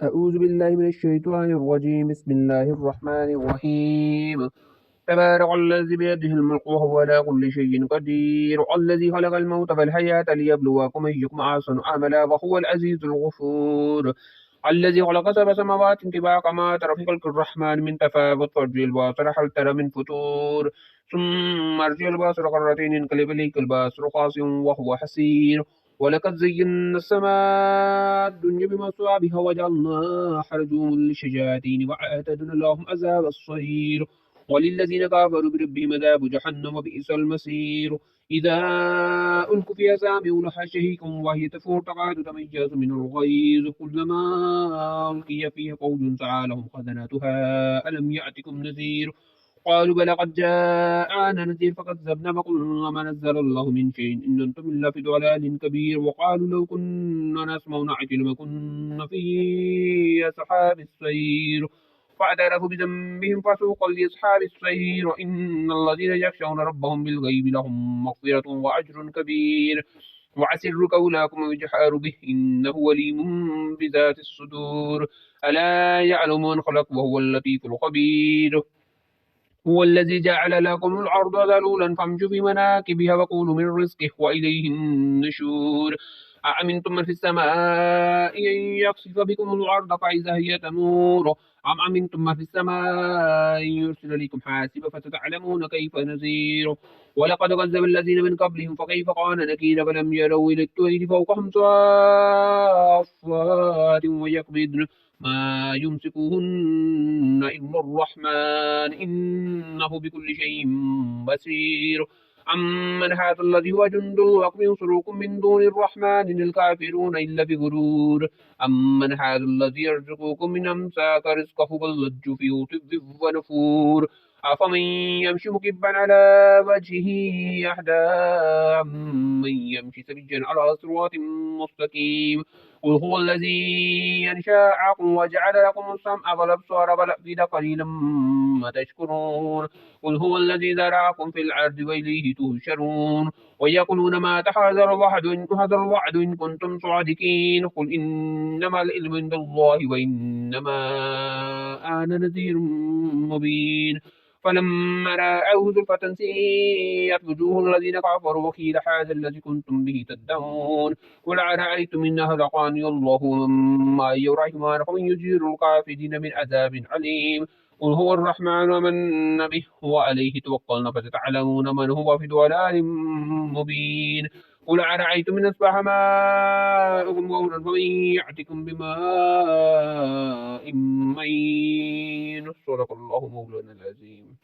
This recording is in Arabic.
أعوذ بالله من الشيطان الرجيم. بسم الله الرحمن الرحيم. تبارك الذي بيده الملك وهو على كل شيء قدير، الذي خلق الموت والحياة ليبلوكم أيكم أحسن عملا وهو العزيز الغفور. الذي خلق سبع سماوات طباقا ما ترى في خلق الرحمن من تفاوت فارجع البصر هل ترى من فتور، ثم ارجع البصر قرتين ينقلب إليك البصر خاسئ وهو حسير. ولقد زينا السماء الدنيا بمصابيح وجعلناها رجوما للشياطين وأعتدنا لهم عذاب الصعير. وللذين كفروا بربهم عذاب جهنم وبئس المصير. إذا ألقوا فيها سامعوا لها شهيقا وهي تفور تكاد تميز من الغيظ كلما ألقي فيها فوج سعى لهم خزنتها ألم يأتكم نذير. قالوا بلى قد جاءنا نذير فكذبنا فقلنا ما نزل الله من شيء إن أنتم إلا في ضلال كبير. وقالوا لو كنا نسمع نعقل ما كنا في أصحاب السير. فاعترفوا بذنبهم فسوقا لأصحاب السير. إن الذين يخشون ربهم بالغيب لهم مغفرة وأجر كبير. وأسروا قولكم واجهروا به إنه عليم بذات الصدور. ألا يعلم من خلق وهو اللطيف الخبير. هو الذي جعل لكم الأرض ذلولا فامشوا في مناكبها وكلوا من رزقه وإليه النشور. أأمنتم من في السماء أن يخسف بكم الأرض فإذا هي تمور. أم أمنتم من في السماء أن يرسل لكم حاسبا فتتعلمون كيف نذير. ولقد كذب الذين من قبلهم فكيف كان نكير. فلم يروا إلى الطير فوقهم صافات ويقبضن ما يمسكهن إلا الرحمن إنه بكل شيء بصير. أمن هذا الذي هو جند لكم ينصركم من دون الرحمن إن الكافرون إلا بغرور. أمن هذا الذي يرزقكم من أمساك رزقه بل لجوا في عتب ونفور. أفمن يمشي مكبا على وجهه أهدى أمن يمشي سويا على صراط مستقيم. قل هو الذي أنشأكم وجعل لكم السمع والأبصار والأفئدة قليلا ما تشكرون. قل هو الذي ذرأكم في الأرض وإليه تهشرون. ويقولون ما هذا الوعد إن كنتم صادقين. قل إنما العلم عند الله وإنما أنا نذير مبين. فلما رأوه زلفة سيئت وجوه الذين كفروا وقيل هذا الذي كنتم به تدعون. قل أرأيتم إن أهلكني الله وما يرحمن فمن يجير الكافرين من عذاب أليم. قل هو الرحمن ومن به وعليه توكلنا فستعلمون من هو في ضلال مبين. قل أرأيتم إن أصبح ماؤكم غورا فمن يأتكم بماء مين. صدق الله مولانا العظيم.